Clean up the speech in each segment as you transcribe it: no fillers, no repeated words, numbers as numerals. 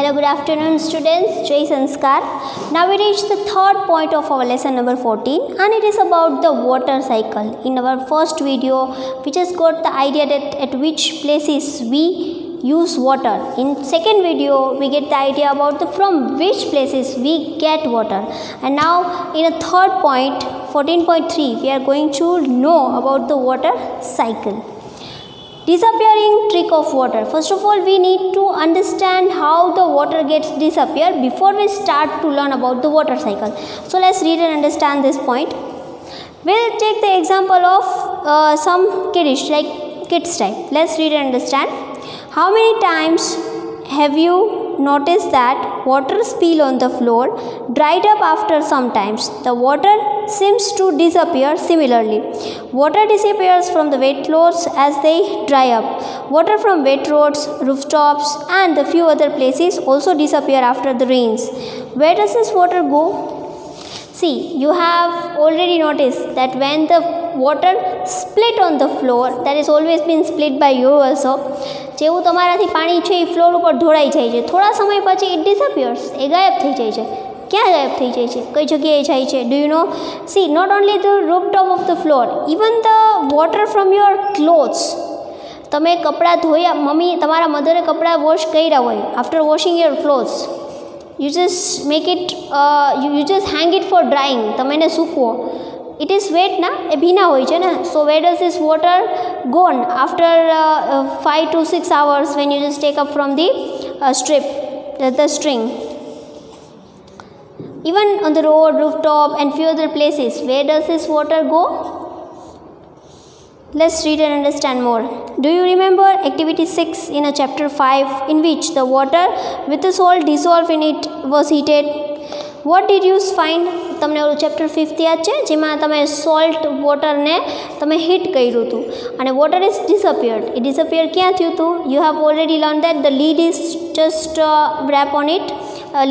Hello, good afternoon students. Jai Sanskar. Now we reach the third point of our lesson number 14 and it is about the water cycle. In our first video we just got the idea that at which places we use water. In second video we get the idea about from which places we get water. And now in a third point 14.3 we are going to know about the water cycle. Disappearing trick of water. First of all, we need to understand how the water gets disappear before we start to learn about the water cycle. So let's read and understand this point. We'll take the example of some kiddish, like kids type. Let's read and understand. How many times have you noticed that water spill on the floor dried up after some times? The water seems to disappear similarly. Water disappears from the wet floors as they dry up. Water from wet roads, rooftops and a few other places also disappear after the rains. Where does this water go? See, you have already noticed that when the water split on the floor, that has always been split by you also. જેવું તમારાથી પાણી છે એ floor ઉપર ઢોળાઈ જાય છે, થોડા સમય પછી it disappears, એ ગાયબ થઈ જાય છે. ક્યાં ગાયબ થઈ જાય છે? કઈ જગ્યાએ જાય છે? Do you know? See, not only the rooftop of the floor, even the water from your clothes. તમે કપડાં ધોયા, મમ્મી તમારા મધરે કપડાં વોશ કર્યા હોય, after washing your clothes, you just make it, you just hang it for drying. તમે એને સૂકવો. It is wet na, એ ભીના હોય છે ને. So where does this water gone after 5 to 6 hours when you just take up from the strip, the string? Even on the road, rooftop and few other places, where does this water go? Let's read and understand more. Do you remember activity 6 in a chapter 5 in which the water with the salt dissolved in it was heated? What did you find? તમને ઓલું chapter 5 યાદ છે જેમાં તમે salt વોટરને તમે heat કર્યું હતું અને વોટર ઇઝ ડિસઅપિયર્ડ. એ ડિસઅપિયર ક્યાં થયું હતું? You have already learn that the lid is just wrap on it.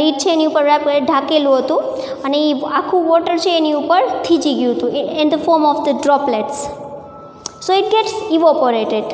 Lid છે એની ઉપર રેપ ઢાકેલું હતું અને એ આખું વોટર છે એની ઉપર થીજી ગયું હતું in the form of the droplets. So it gets evaporated.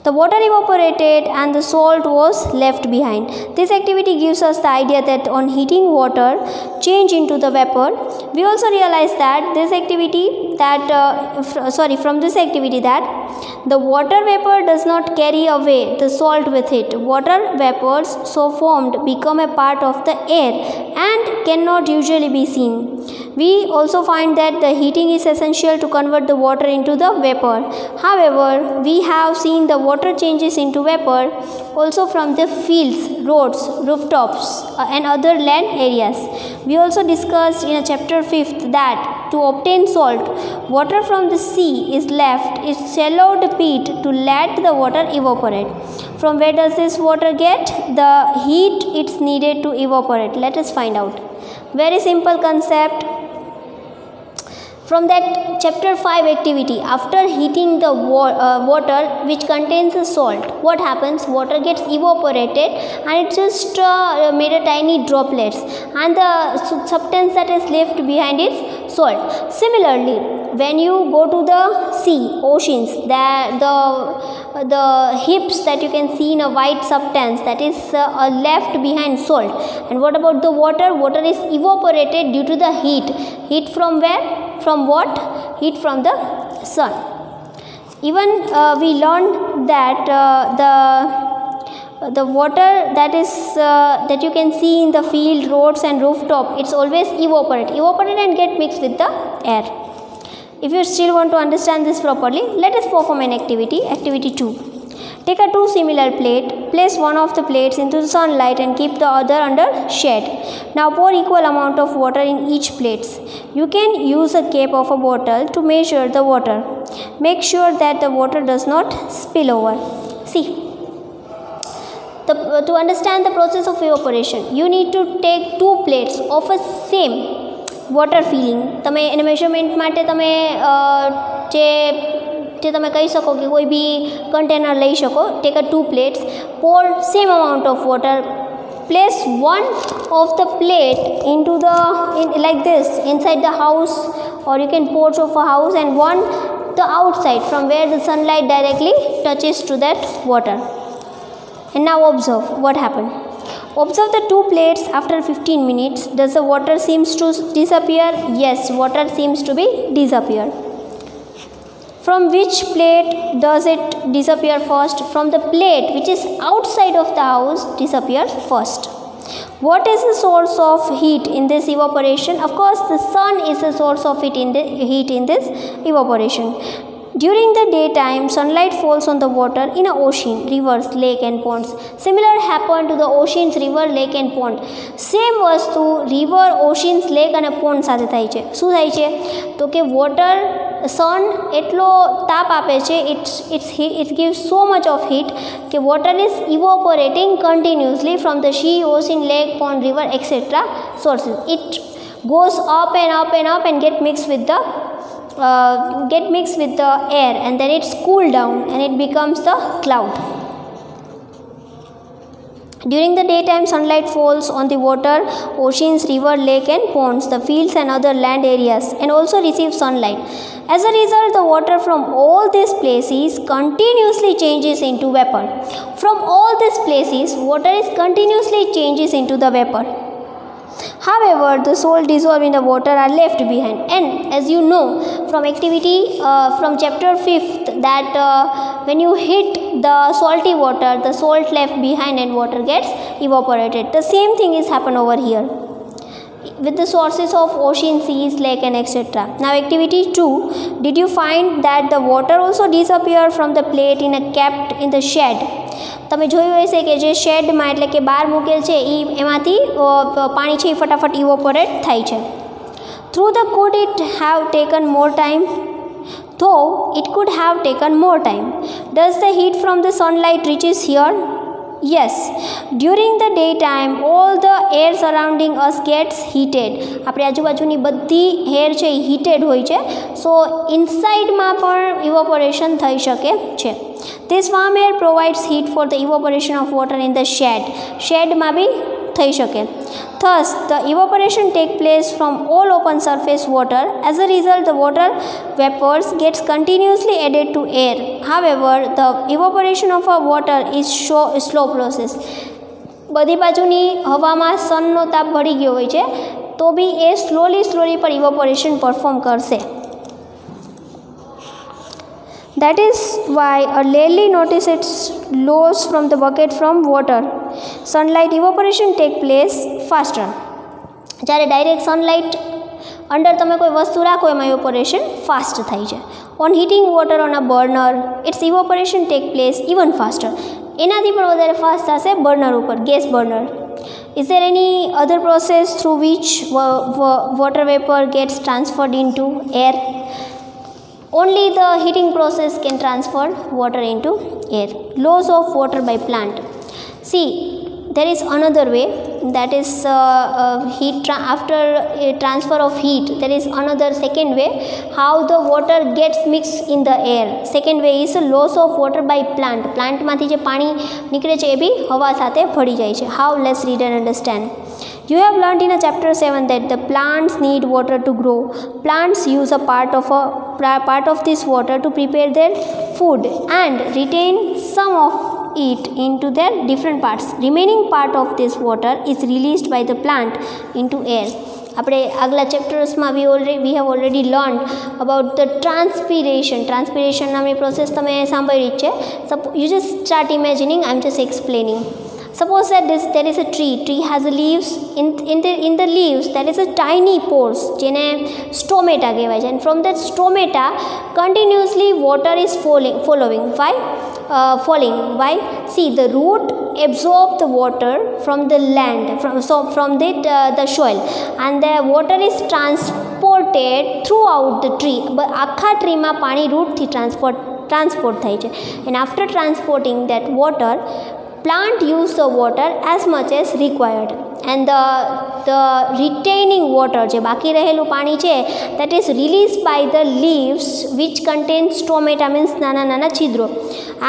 The water evaporated and the salt was left behind. This activity gives us the idea that on heating water change into the vapor. We also realize that this activity from this activity that the water vapor does not carry away the salt with it. Water vapors so formed become a part of the air and cannot usually be seen. We also find that the heating is essential to convert the water into the vapor. However, we have seen the water changes into vapor also from the fields, roads, rooftops and other land areas. We also discussed in chapter 5 that to obtain salt, water from the sea is left in shallowed pit to let the water evaporate. From where does this water get the heat it's needed to evaporate? Let us find out. Very simple concept. From that chapter 5 activity, after heating the water which contains a salt, what happens? Water gets evaporated and it just made a tiny droplets and the substance that is left behind is salt. Similarly, when you go to the sea, oceans, the hips that you can see in a white substance that is left behind salt. And what about the water? Water is evaporated due to the heat. Heat from where? From what? Heat from the sun. Even we learned that the water that is that you can see in the field, roads and rooftop, it's always evaporate and get mixed with the air. If you still want to understand this properly, let us perform an activity. Activity 2. Take a two similar plate, place one of the plates into the sunlight and keep the other under shade. Now pour equal amount of water in each plate. You can use a cap of a bottle to measure the water. Make sure that the water does not spill over. See, to understand the process of evaporation, you need to take two plates of a same water feeling. તમે એને measurement માટે તમે જે તમે કહી શકો કે કોઈ બી કન્ટેનર લઈ શકો. Take a two plates, pour same amount of water, place one of the plate into like this inside the house or you can porch of a house and one the outside from where the sunlight directly touches to that water. And now observe what happened. Observe the two plates after 15 minutes. Does the water seems to disappear? Yes, water seems to be disappear. From which plate does it disappear first? From the plate which is outside of the house disappears first. What is the source of heat in this evaporation? Of course, the sun is the source of heat in this evaporation. During the daytime, sunlight falls on the water in an ocean, rivers, lake and ponds. Similar happened to the oceans, river, lake and pond. Same વસ્તુ river, oceans, lake અને pond સાથે થાય છે. શું થાય છે? તો કે water, sun એટલો તાપ આપે છે, it gives so much of heat કે water is evaporating continuously from the sea, ocean, lake, pond, river, etc. sources. It goes up and up and up and get mixed with the air, and then it's cooled down and it becomes the cloud. During the daytime, sunlight falls on the water, oceans, river, lake and ponds, the fields and other land areas, and also receives sunlight. As a result, the water from all these places continuously changes into vapor. From all these places, water is continuously changes into the vapor. However, the salt dissolved in the water are left behind. And as you know from activity from chapter 5th that when you hit the salty water, the salt left behind and water gets evaporated. The same thing is happen over here with the sources of ocean, seas, lake and etc. Now activity 2, did you find that the water also disappear from the plate in a kept in the shed? તમે જોયું હશે કે જે શેડમાં એટલે કે બહાર મૂકેલ છે એમાંથી પાણી છે એ ફટાફટ ઇવોપોરેટ થાય છે. Through the could it have taken more time? Though it could have taken more time. Does the heat from the sunlight reaches here? Yes. During the daytime, all the air surrounding us gets heated. આપણી આજુબાજુની બધી air છે એ heated હોય છે. સો ઇનસાઇડમાં પણ ઇવોપોરેશન થઈ શકે છે. This warm air provides heat for the evaporation of water in the shed. શેડમાં બી થઈ શકે. Thus, the evaporation take place from all open surface water. As a result, the water vapors gets continuously added to air. However, the evaporation of a water is slow process. બધી બાજુની હવામાં સનનો તાપ ભળી ગયો હોય છે તો બી એ સ્લોલી પર ઇવોપોરેશન પરફોર્મ કરશે. That is why a rarely notice its loss from the bucket from water. Sunlight evaporation take place faster. જ્યારે ડાયરેક્ટ સનલાઇટ અંડર તમે કોઈ વસ્તુ રાખો એમાં ઇવોપોરેશન ફાસ્ટ થાય છે. On heating water on a burner, its evaporation take place even faster. એનાથી પણ વધારે ફાસ્ટ થશે બર્નર ઉપર, gas burner. Is there any other process through which water vapor gets transferred into air? Only the heating process can transfer water into air. Loss of water by plant. See, there is another way, that is after transfer of heat, there is another second way how the water gets mixed in the air. Second way is loss of water by plant. Plant માંથી જે પાણી નીકળે છે એ બી હવા સાથે ભળી જાય છે. How? Let's read and understand. You have learned in a chapter 7 that the plants need water to grow. Plants use a part of this water to prepare their food and retain some of it into their different parts. Remaining part of this water is released by the plant into air. આપણે આગલા ચેપ્ટર્સમાં we have already learned about the transpiration. Transpiration નામની process તમે સાંભળી જ છે. You just start imagining, I'm just explaining. Suppose that there is a tree has a leaves. In the leaves there is a tiny pores જેને stomata કહેવાય છે, and from that stomata continuously water is falling. Why? See, the root absorb the water from the land, from the soil, and the water is transported throughout the tree. But આખા ટ્રીમાં પાણી રૂટથી transport થાય છે, and after transporting that water, plant use the water as much as required, and the retaining water જે બાકી રહેલું પાણી છે that is released by the leaves which contain stomata, means નાના છિદ્રો,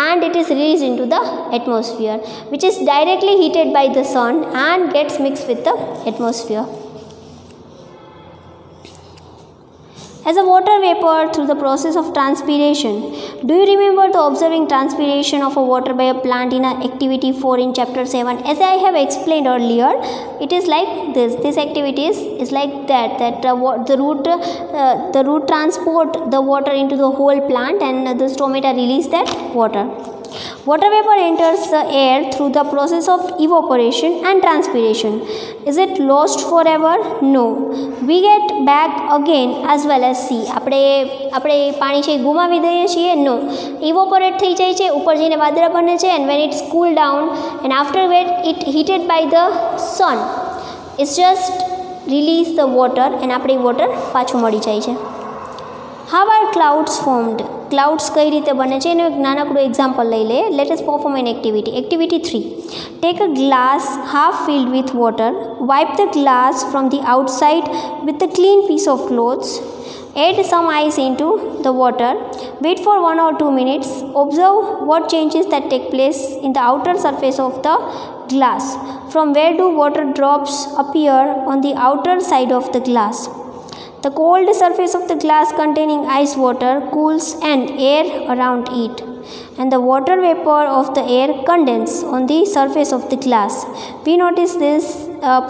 and it is released into the atmosphere, which is directly heated by the sun and gets mixed with the atmosphere. as a water vapor through the process of transpiration. Do you remember the observing transpiration of a water by a plant in activity 4 in chapter 7? As I have explained earlier, it is like this activity is like that the root transport the water into the whole plant, and the stomata release that water. Water vapor enters the air through the process of evaporation and transpiration. Is it lost forever? No. We get back again as well as see. આપણે પાણી છે ગુમાવી દઈએ છીએ? No. Evaporate થઈ જાય છે, ઉપર જઈને વાદળા બને છે, and when it's cooled down and after that it heated by the sun, it's just release the water and આપણે water પાછું મળી જાય છે. How are clouds formed? Clouds કઈ રીતે બને છે એનું એક નાનકડું એક્ઝામ્પલ લઈ લે. Let us perform an activity. Activity 3. Take a glass half filled with water. Wipe the glass from the outside with a clean piece of clothes. Add some ice into the water. Wait for 1 or 2 minutes. Observe what changes that take place in the outer surface of the glass. From where do water drops appear on the outer side of the glass? The cold surface of the glass containing ice water cools and air around it, and the water vapor of the air condenses on the surface of the glass. We notice this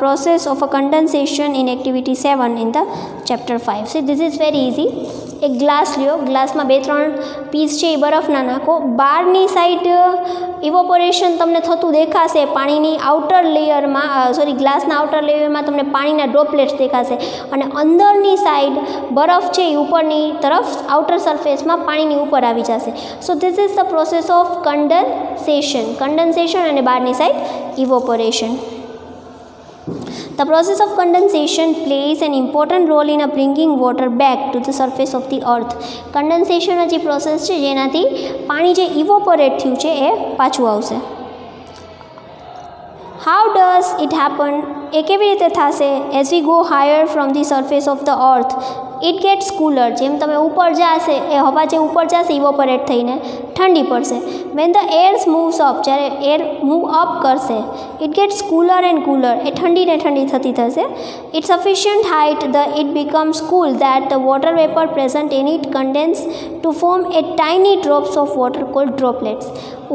process of a condensation in activity 7 in the chapter 5. So this is very easy. એક glass લ્યો, ગ્લાસમાં 2-3 piece છે એ બરફના નાખો. બહારની side ઇવોપોરેશન તમને થતું દેખાશે પાણીની આઉટર લેયરમાં, ગ્લાસના આઉટર લેયરમાં તમને પાણીના ડ્રોપલેટ્સ દેખાશે, અને અંદરની સાઈડ બરફ છે એ ઉપરની તરફ આઉટર સરફેસમાં પાણીની ઉપર આવી જશે. So this is the process of condensation અને બહારની side evaporation. The process of condensation plays an important role in bringing water back to the surface of the earth. Condensation જે પ્રોસેસ છે જેનાથી પાણી જે ઇવોપોરેટ થયું છે એ પાછું આવશે. How does it happen? એ કેવી રીતે થશે? As we go higher from the surface of the earth, it gets cooler. જેમ તમે ઉપર જાશે એ હવા જે ઉપર જાશે ઇવોપોરેટ થઈને ઠંડી પડશે. When the air moves up, જ્યારે એર મૂવ અપ કરશે, it gets cooler and cooler. એ ઠંડી ને ઠંડી થતી થશે. It's sufficient height it becomes cool that the water vapor present in it condense to form a tiny drops of water called droplets.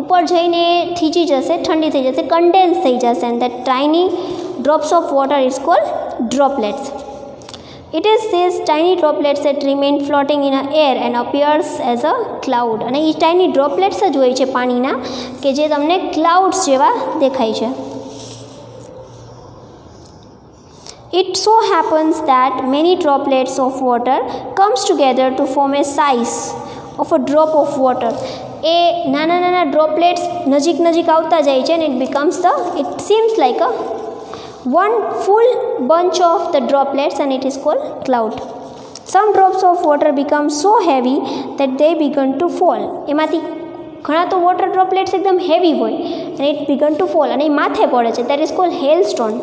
ઉપર જઈને થીજી જશે, ઠંડી થઈ જશે, કન્ડેન્સ થઈ જશે, and that tiny drops of water is called droplets. It is these tiny droplets that remain floating in the air and appears as a cloud. અને એ tiny droplets જ હોય છે પાણીના કે જે તમને clouds જેવા દેખાય છે. It so happens that many droplets of water comes together to form a size of a drop of water. એ નાના નાના droplets નજીક નજીક આવતા જાય છે, and it seems like a one full bunch of the droplets, and it is called cloud. Some drops of water become so heavy that they begin to fall. એમાંથી ઘણા તો વોટર ડ્રોપલેટ્સ એકદમ heavy હોય, and it began to fall, અને એ માથે પડે છે. That is called hailstone.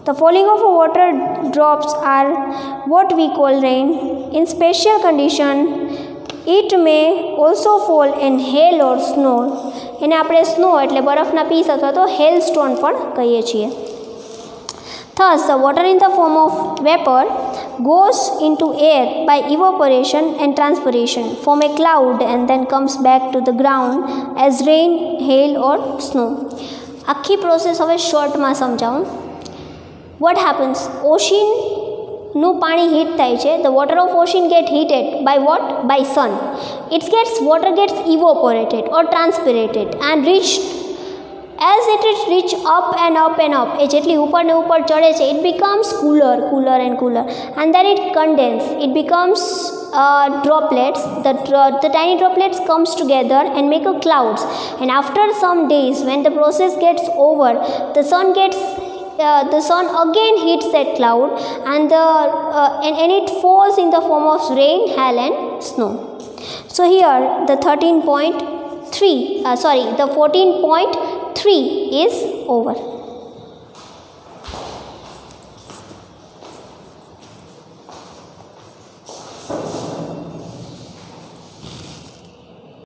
The falling of water drops are what we call rain. In special condition, it may also fall in hail or snow. એને આપણે snow એટલે બરફના piece અથવા તો hailstone પણ કહીએ છીએ. Thus, the water in the form of vapor goes into air by evaporation and transpiration, form a cloud, and then comes back to the ground as rain, hail or snow. આખી process હવે શોર્ટમાં સમજાવું. What happens? ઓશિનનું પાણી heat થાય છે. The water of ocean get heated by what? By sun. Water gets evaporated or transpirated and reached. As it reach up and up and up, એ જેટલી ઉપર ને ઉપર ચડે છે, it becomes cooler and cooler, and then it condenses. It becomes droplets. The tiny droplets comes together and make a clouds. And after some days, when the process gets over, the sun again hits that cloud, and it falls in the form of rain, hail, and snow. So here the 14.3 is over.